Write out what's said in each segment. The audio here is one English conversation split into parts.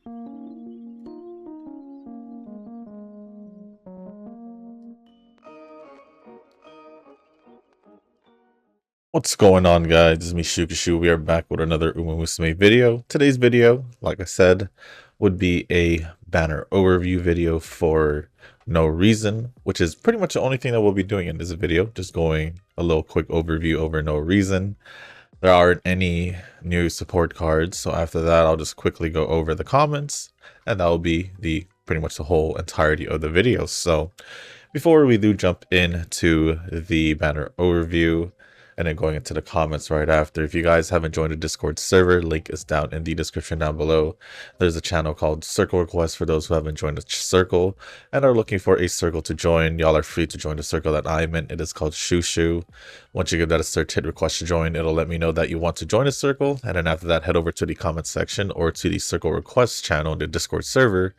What's going on, guys? This is me, Shukashu. We are back with another Musume video. Today's video, like I said, would be a banner overview video for No Reason, which is pretty much the only thing that we'll be doing in this video. Just going a little quick overview over No Reason. There aren't any new support cards, so after that, I'll just quickly go over the comments, and that will be pretty much the whole entirety of the video. So before we do jump into the banner overview, and then going into the comments right after, if you guys haven't joined the Discord server, link is down in the description down below. There's a channel called Circle Request for those who haven't joined the circle and are looking for a circle to join. Y'all are free to join the circle that I'm in. It is called Shushu. Once you give that a search, hit request to join, it'll let me know that you want to join a circle, and then after that, head over to the comment section or to the Circle Request channel in the Discord server.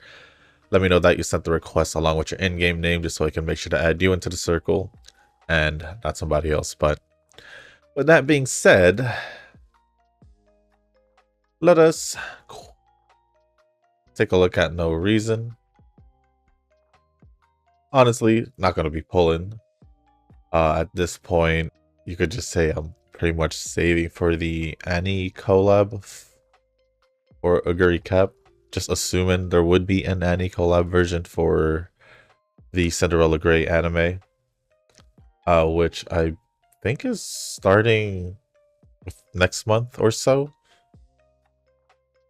Let me know that you sent the request along with your in-game name, just so I can make sure to add you into the circle and not somebody else. But with that being said, let us take a look at No Reason. Honestly, not going to be pulling. At this point, you could just say I'm pretty much saving for the Annie collab or Aguri Cap. Just assuming there would be an Annie collab version for the Cinderella Grey anime, which I think is starting next month or so.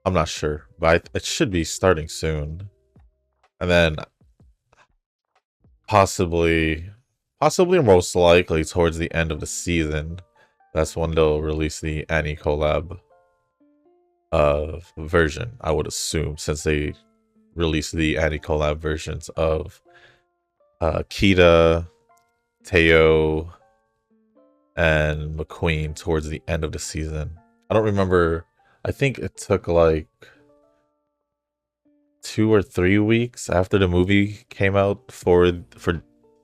I'm not sure, but it should be starting soon. And then possibly most likely towards the end of the season, that's when they'll release the Annie collab version, I would assume, since they released the Annie collab versions of Kita, Teo, and McQueen towards the end of the season. I don't remember. I think it took like 2 or 3 weeks after the movie came out for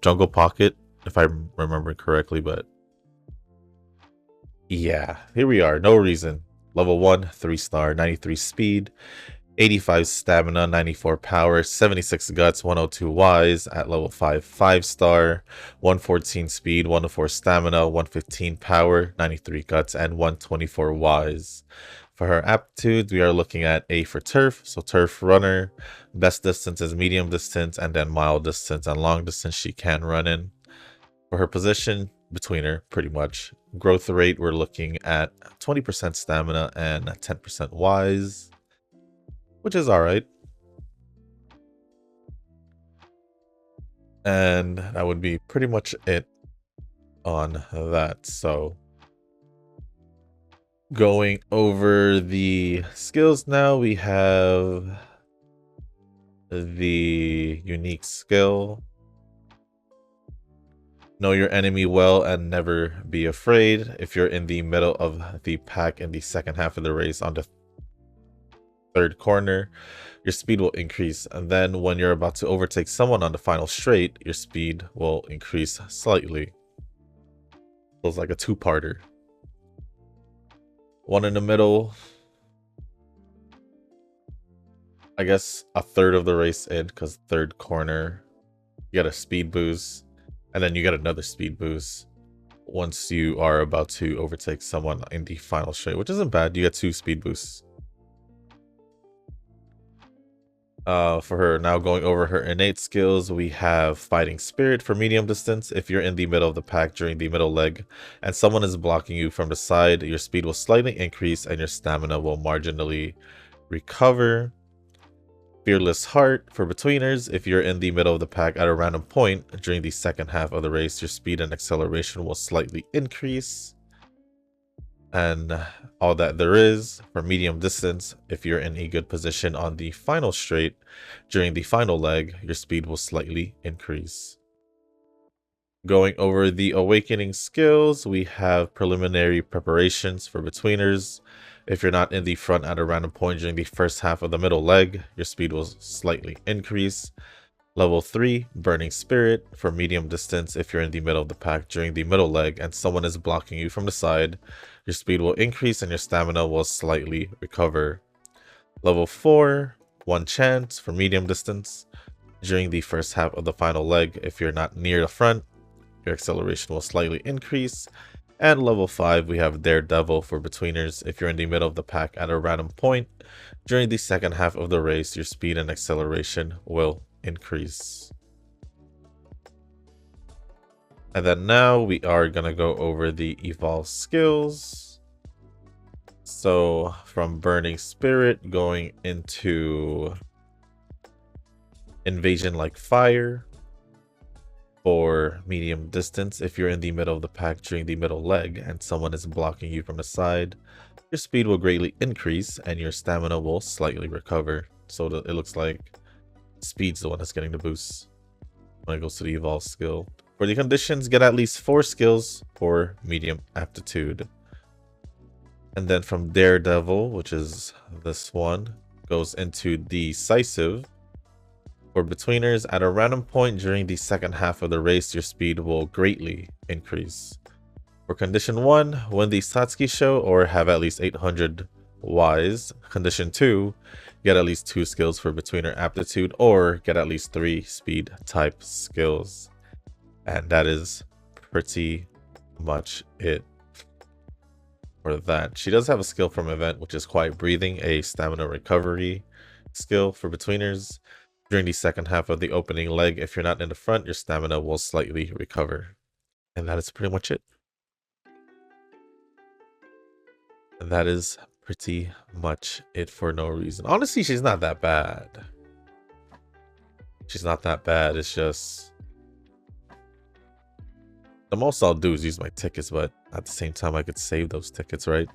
Jungle Pocket, if I remember correctly. But yeah, here we are. No Reason. Level 1, 3-star, 93 speed, 85 stamina, 94 power, 76 guts, 102 wise. At level 5, 5-star, 114 speed, 104 stamina, 115 power, 93 guts, and 124 wise. For her aptitudes, we are looking at A for turf, so turf runner. Best distance is medium distance, and then mile distance and long distance she can run in. For her position, betweener, pretty much. Growth rate, we're looking at 20% stamina and 10% wise, which is alright. And that would be pretty much it on that. So going over the skills now, we have the unique skill. Know your enemy well and never be afraid. If you're in the middle of the pack in the second half of the race on the third corner, your speed will increase, and then when you're about to overtake someone on the final straight, your speed will increase slightly. So it's like a two-parter. One in the middle, I guess a third of the race in, because third corner you get a speed boost, and then you get another speed boost once you are about to overtake someone in the final straight, which isn't bad. You get 2 speed boosts. For her, now going over her innate skills, we have Fighting Spirit for medium distance. If you're in the middle of the pack during the middle leg and someone is blocking you from the side, your speed will slightly increase and your stamina will marginally recover. Fearless Heart for betweeners. If you're in the middle of the pack at a random point during the second half of the race, your speed and acceleration will slightly increase. And all that there is for medium distance, if you're in a good position on the final straight during the final leg, your speed will slightly increase. Going over the awakening skills, we have preliminary preparations for betweeners. If you're not in the front at a random point during the first half of the middle leg, your speed will slightly increase. Level 3, Burning Spirit for medium distance. If you're in the middle of the pack during the middle leg and someone is blocking you from the side, your speed will increase and your stamina will slightly recover. Level 4, 1 chance for medium distance. During the first half of the final leg, if you're not near the front, your acceleration will slightly increase. And level 5, we have Daredevil for betweeners. If you're in the middle of the pack at a random point, during the second half of the race, your speed and acceleration will increase. And then now we are going to go over the evolve skills. So from Burning Spirit going into Invasion like Fire for medium distance. If you're in the middle of the pack during the middle leg and someone is blocking you from the side, your speed will greatly increase and your stamina will slightly recover. So it looks like speed's the one that's getting the boost when it goes to the evolve skill. For the conditions, get at least 4 skills for medium aptitude. And then from Daredevil, which is this one, goes into Decisive. For betweeners, at a random point during the second half of the race, your speed will greatly increase. For condition 1, win the Satsuki show or have at least 800 Ys. Condition 2, get at least 2 skills for betweener aptitude or get at least 3 speed type skills. And that is pretty much it for that. She does have a skill from event, which is Quiet Breathing, a stamina recovery skill for betweeners. During the second half of the opening leg, if you're not in the front, your stamina will slightly recover. And that is pretty much it. And that is pretty much it for no reason. Honestly, she's not that bad. She's not that bad. It's just the most I'll do is use my tickets, but at the same time, I could save those tickets, right?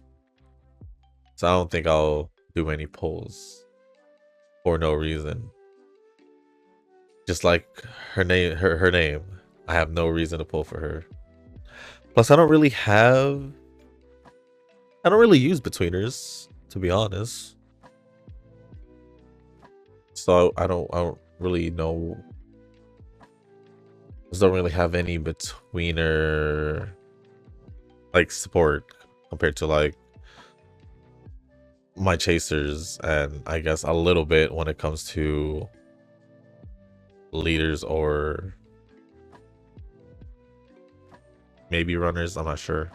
So I don't think I'll do any pulls for no reason. Just like her name, her name. I have no reason to pull for her. Plus, I don't really use betweeners, to be honest. So I don't really know. I just don't really have any betweener like support compared to like my chasers, and I guess a little bit when it comes to leaders or maybe runners. I'm not sure.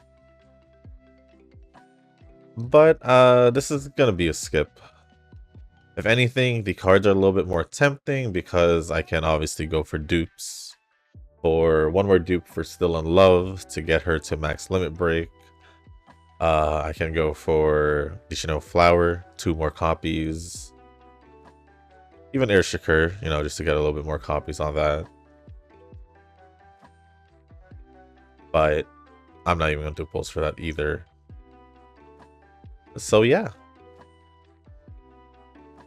But this is gonna be a skip. If anything, the cards are a little bit more tempting because I can obviously go for dupes. For one more dupe for Still in Love to get her to max limit break. I can go for Flower, 2 more copies. Even Air Shakur, just to get a little bit more copies on that. But I'm not even going to do pulls for that either. So yeah.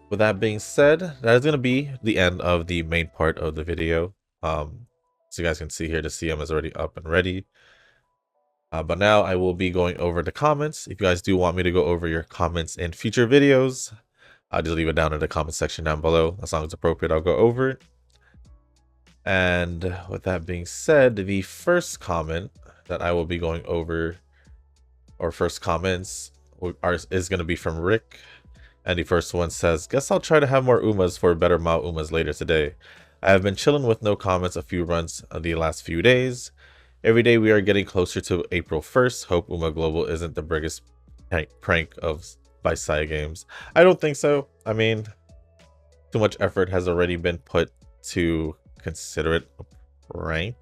With that being said, that is going to be the end of the main part of the video. So you guys can see here, the CM is already up and ready. But now I will be going over the comments. If you guys do want me to go over your comments in future videos, I'll just leave it down in the comment section down below. As long as it's appropriate, I'll go over it. And with that being said, the first comment that I will be going over, or first comments, is going to be from Rick. And the first one says, guess I'll try to have more Umas for better Mao Umas later today. I have been chilling with no comments a few runs the last few days. Every day we are getting closer to April 1st. Hope Uma Global isn't the biggest prank by Saya Games. I don't think so. I mean, too much effort has already been put to consider it a prank.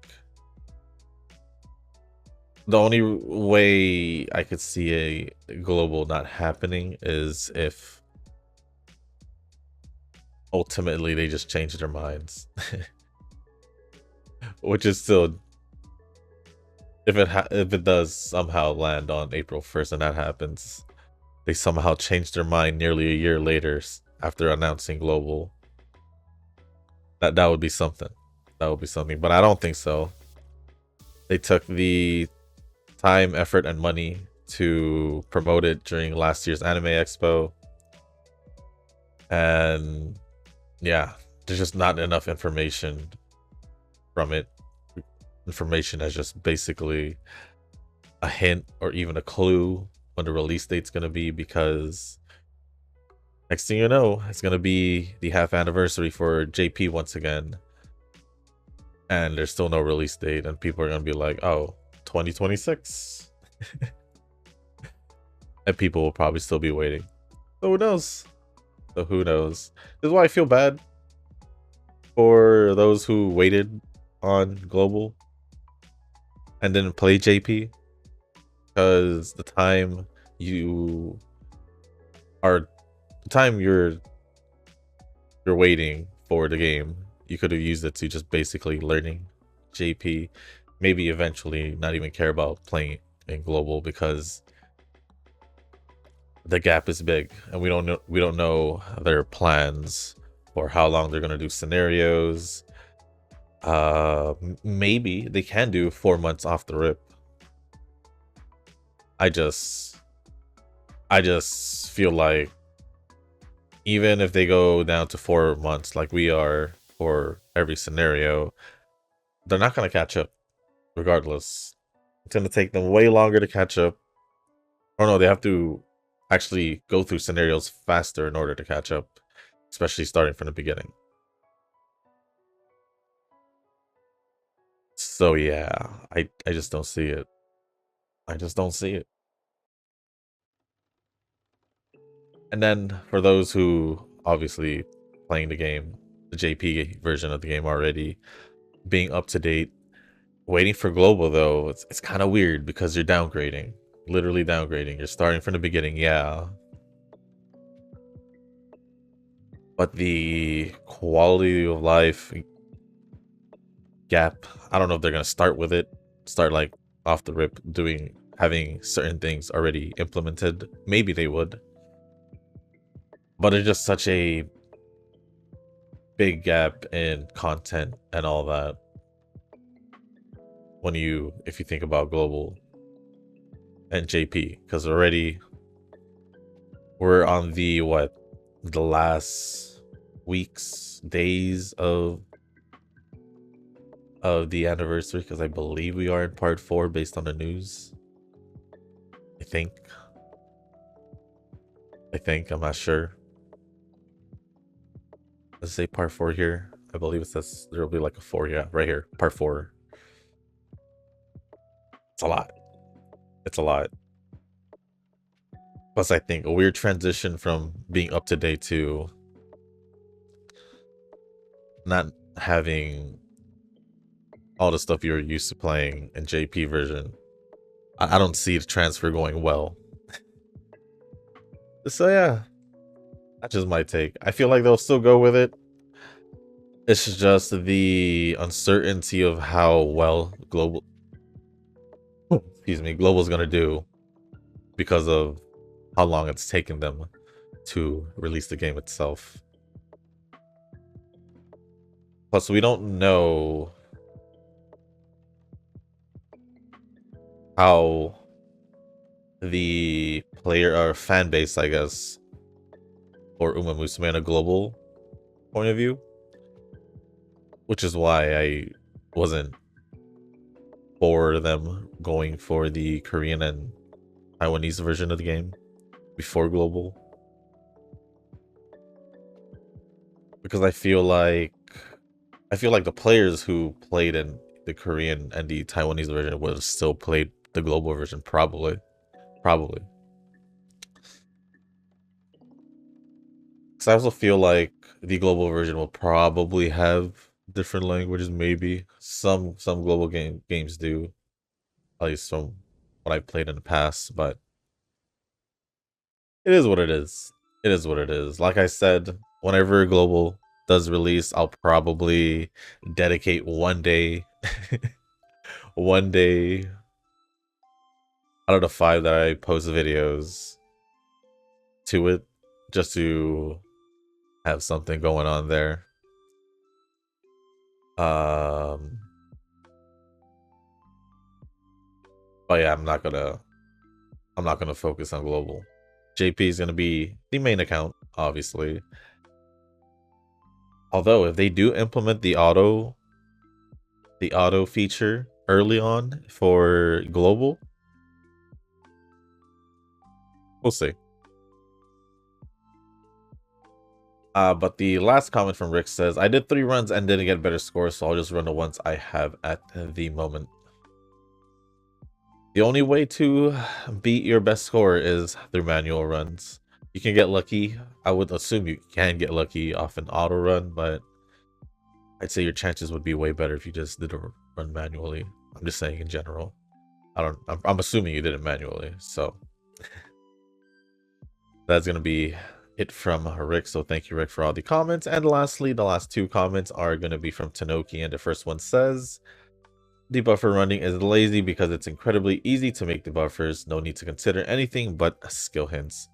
The only way I could see a global not happening is if ultimately they just change their minds. Which is still, if it does somehow land on April 1st and that happens, they somehow change their mind nearly a year later after announcing global, that would be something. That would be something, but I don't think so. They took the time, effort, and money to promote it during last year's Anime Expo, and yeah, there's just not enough information from it. Information as just basically a hint or even a clue when the release date's going to be, because Next thing you know, it's gonna be the half anniversary for JP once again, and there's still no release date, and people are gonna be like, "Oh, 2026," and people will probably still be waiting. So who knows? So who knows? This is why I feel bad for those who waited on Global and didn't play JP, because the time you are, the time you're waiting for the game, you could have used it to just basically learning JP, maybe eventually not even care about playing in Global, because the gap is big and we don't know their plans for how long they're going to do scenarios. Maybe they can do 4 months off the rip. I just feel like even if they go down to 4 months like we are for every scenario, they're not going to catch up regardless. It's going to take them way longer to catch up. Oh no, they have to actually go through scenarios faster in order to catch up, especially starting from the beginning. So yeah, I just don't see it. I just don't see it. And then for those who obviously playing the game, the JP version of the game already, being up to date, waiting for global though, it's kind of weird because you're downgrading, literally downgrading. You're starting from the beginning, yeah. But the quality of life gap, I don't know if they're gonna start with it, start like off the rip having certain things already implemented. Maybe they would. But it's just such a big gap in content and all that if you think about global and JP, because already we're on the last weeks, days of the anniversary, because I believe we are in part 4 based on the news. I think I'm not sure. Let's say part 4 here. I believe it says there will be like a 4, yeah, right here, part 4. It's a lot. It's a lot. Plus, I think a weird transition from being up to date to not having all the stuff you're used to playing in JP version. I don't see the transfer going well. So yeah, that's just my take. I feel like they'll still go with it. It's just the uncertainty of how well global, excuse me, global's gonna do because of how long it's taken them to release the game itself. Plus, we don't know how the player or fan base, I guess, or Musume in a global point of view, which is why I wasn't for them going for the Korean and Taiwanese version of the game before global, because I feel like the players who played in the Korean and the Taiwanese version would have still played the global version, probably. Because I also feel like the global version will probably have different languages. Maybe some global games do, at least from what I've played in the past. But it is what it is. It is what it is. Like I said, whenever global does release, I'll probably dedicate one day, one day out of the 5 that I post videos to it, just to have something going on there. But yeah, I'm not gonna focus on global. JP is gonna be the main account, obviously. Although if they do implement the auto feature early on for global, we'll see. But the last comment from Rick says, I did 3 runs and didn't get better scores, so I'll just run the ones I have at the moment. The only way to beat your best score is through manual runs. You can get lucky. I would assume you can get lucky off an auto run, but I'd say your chances would be way better if you just did a run manually. I'm just saying in general. I'm assuming you did it manually, so that's gonna be it from Rick. So thank you, Rick, for all the comments. And lastly, the last 2 comments are gonna be from Tanoki, and the first one says, debuffer running is lazy because it's incredibly easy to make debuffers. No need to consider anything but skill hints.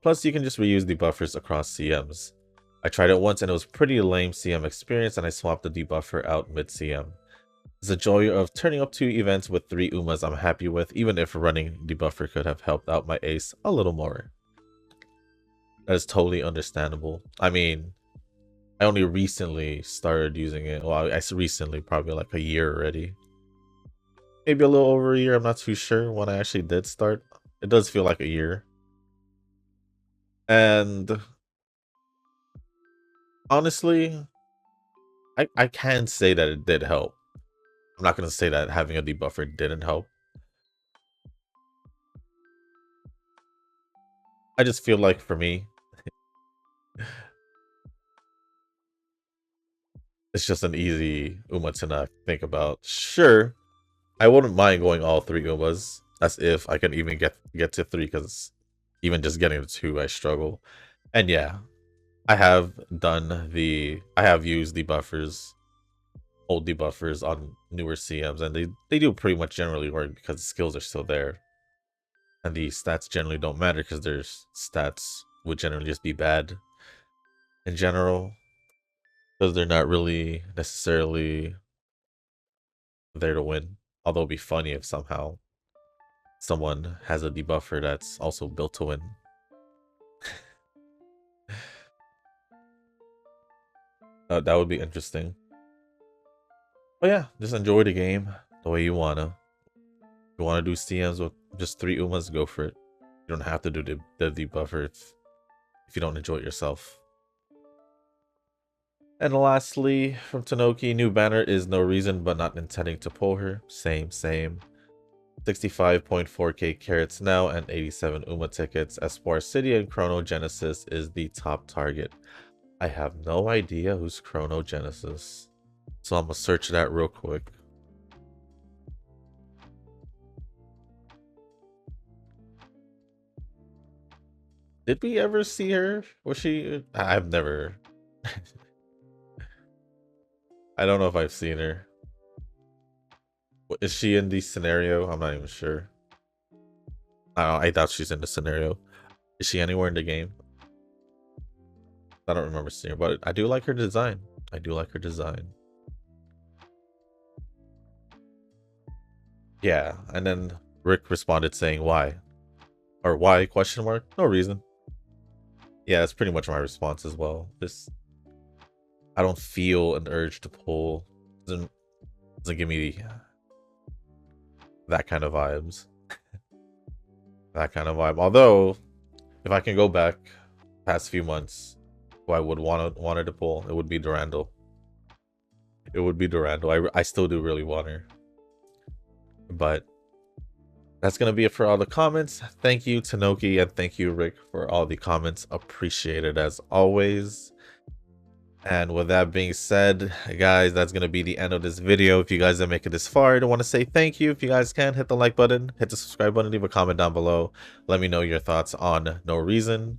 Plus, you can just reuse debuffers across CMs. I tried it once and it was pretty lame CM experience, and I swapped the debuffer out mid-CM. It's the joy of turning up 2 events with 3 Umas I'm happy with, even if running debuffer could have helped out my ace a little more. That is totally understandable. I mean, I only recently started using it. Well, I recently, probably like a year already. Maybe a little over a year, I'm not too sure when I actually did start. It does feel like a year. And honestly, I can say that it did help. I'm not going to say that having a debuffer didn't help. I just feel like for me, it's just an easy Uma to not think about. Sure, I wouldn't mind going all 3 Umas. That's if I can even get to 3, because even just getting to 2, I struggle. And yeah, I have used debuffers, old debuffers on newer CMs, and they do pretty much generally work because the skills are still there. And the stats generally don't matter because their stats would generally just be bad in general, because they're not really necessarily there to win. Although it'd be funny if somehow someone has a debuffer that's also built to win. That would be interesting. But yeah, just enjoy the game the way you wanna. If you wanna do CMs with just 3 Umas, go for it. You don't have to do the debuffer if you don't enjoy it yourself. And lastly, from Tanoki, new banner is no reason but not intending to pull her. Same. 65.4k carats now and 87 Uma tickets. Espoir City and Chrono Genesis is the top target. I have no idea who's Chrono Genesis, so I'm gonna search that real quick. Did we ever see her? Was she? I've never. I don't know if I've seen her. Is she in the scenario? I'm not even sure. I doubt she's in the scenario. Is she anywhere in the game? I don't remember seeing her, but I do like her design. Yeah, and then Rick responded saying why? Or why question mark? No reason. Yeah, that's pretty much my response as well. I don't feel an urge to pull. Doesn't give me that kind of vibes. That kind of vibe. Although, if I can go back past few months, who I would wanted to pull, it would be Durandal. I still do really want her. But that's gonna be it for all the comments. Thank you, Tanoki, and thank you, Rick, for all the comments. Appreciated as always. And with that being said, guys, that's going to be the end of this video. If you guys didn't make it this far, I want to say thank you. If you guys can, hit the like button, hit the subscribe button, leave a comment down below. Let me know your thoughts on No Reason.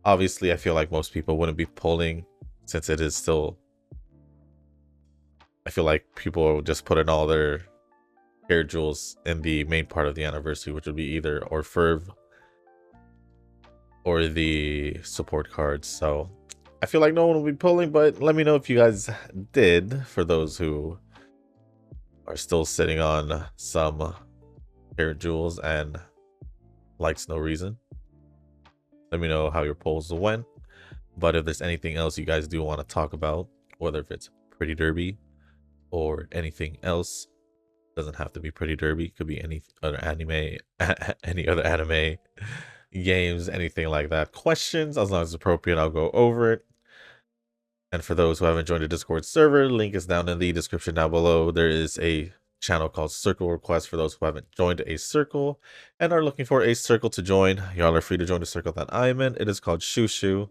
Obviously, I feel like most people wouldn't be pulling, since it is still... I feel like people will just put in all their hair jewels in the main part of the anniversary, which would be either Orferv or the support cards. So I feel like no one will be pulling, but let me know if you guys did, for those who are still sitting on some hair jewels and likes No Reason. Let me know how your polls went. But if there's anything else you guys do want to talk about, whether if it's Pretty Derby or anything else, doesn't have to be Pretty Derby, could be any other anime, any other anime, games, anything like that. Questions, as long as it's appropriate, I'll go over it. And for those who haven't joined the Discord server, link is down in the description down below. There is a channel called Circle Request for those who haven't joined a circle and are looking for a circle to join. Y'all are free to join the circle that I'm in. It is called Shushu.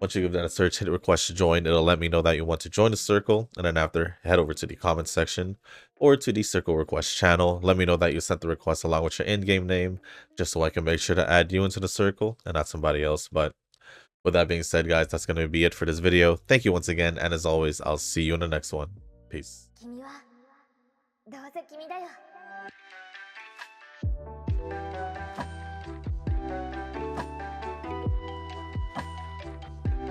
Once you give that a search, hit request to join, it'll let me know that you want to join the circle. And then after, head over to the comment section or to the circle request channel. Let me know that you sent the request along with your in-game name, just so I can make sure to add you into the circle and not somebody else. But with that being said, guys, that's going to be it for this video. Thank you once again. And as always, I'll see you in the next one. Peace.